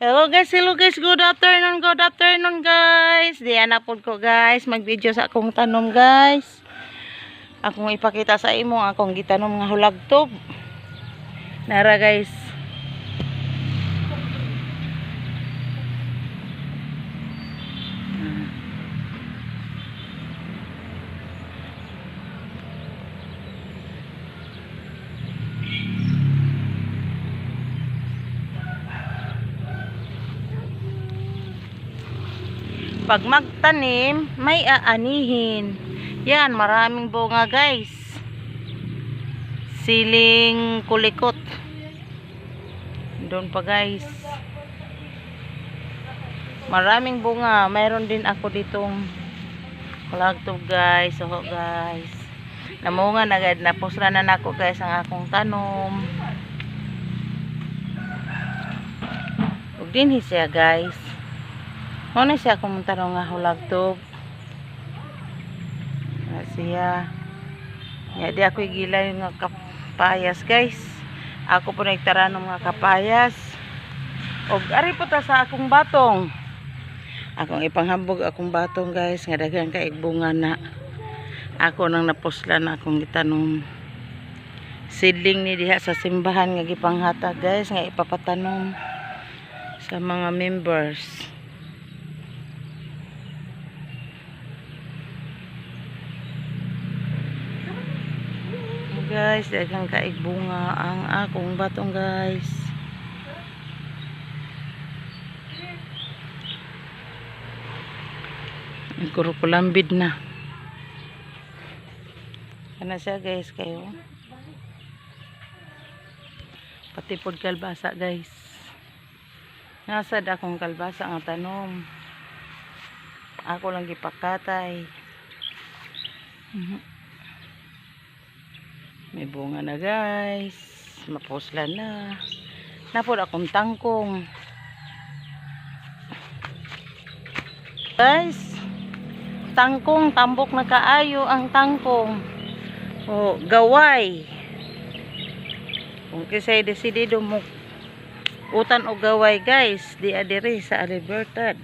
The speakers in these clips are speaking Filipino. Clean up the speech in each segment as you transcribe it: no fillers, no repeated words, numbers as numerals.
Hello guys, good afternoon guys. Diyan na po ko guys, mag-video sa akong tanom guys. Akong ipakita sa imo akong gitanom nga hulagtob. Nara guys. Pag magtanim, may aanihin. Yan, maraming bunga guys. Siling kulikot. Doon pa guys. Maraming bunga. Mayroon din ako ditong hulagtob guys. So guys. Namunga na agad. Napusra na ako guys ang akong tanom. Ug din siya guys. Ano siya kung tanong nga hulagtob. Siya. Ya, di ako igilay nga kapayas guys. Ako po nagtaranong nga kapayas. Og ari po ta sa akong batong. Akong ipanghambog akong batong guys. Nga daghang kaig bunga na. Ako nang napuslan akong gitanong. Seedling ni diha sa simbahan nga gipanghatag guys. Nga ipapatanom sa mga members. Guys, daghang kaig bunga ang akong batong guys. Kurukulambid na. Kana siya guys kayo. Pati pod kalbasa guys. Nasad akong kalbasa ang tanom. Ako lang gipakatay. May bunga na guys. Mapuslan na. Napod akong tangkong. Guys. Tangkong. Tambok na kaayo ang tangkong. O, gaway. Kung kisay desidido mo utan o gaway guys. Di adiri sa Libertad.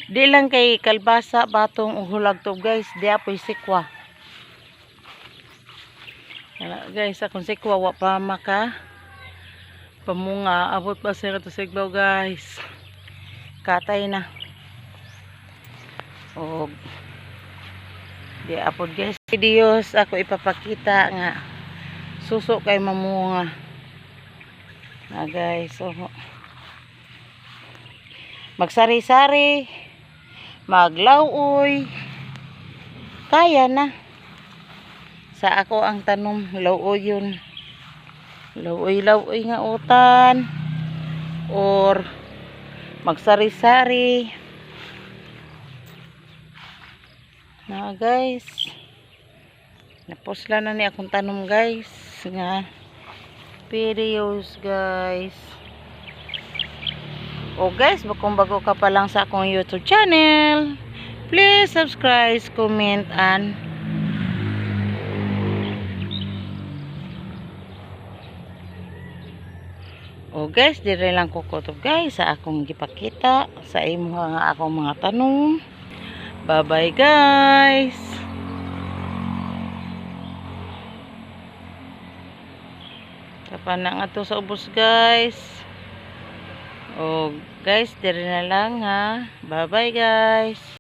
Di lang kay kalbasa, batong ug hulagtob guys, di apoy sikwa. Guys, akong sikwa wa pa maka pamunga, abot pa sa kato sigbaw guys. Katay na. Og di apod guys, videos ako ipapakita nga suso kay mamunga. Na guys, so magsari-sari, maglauoy, kaya na. Sa ako ang tanom, lauoy yun. Lauoy nga utan. Or magsari-sari. Na guys. Napusla na ni akong tanom guys. Nga videos guys. O guys, kung bago ka pa lang sa akong YouTube channel, please subscribe, comment, and o guys, dire lang ko kutob guys sa akong gipakita sa imo nga akong mga tanong. Bye bye guys. Kapan na nga to sa ubos guys. Oh guys, dire na lang ha. Bye bye guys.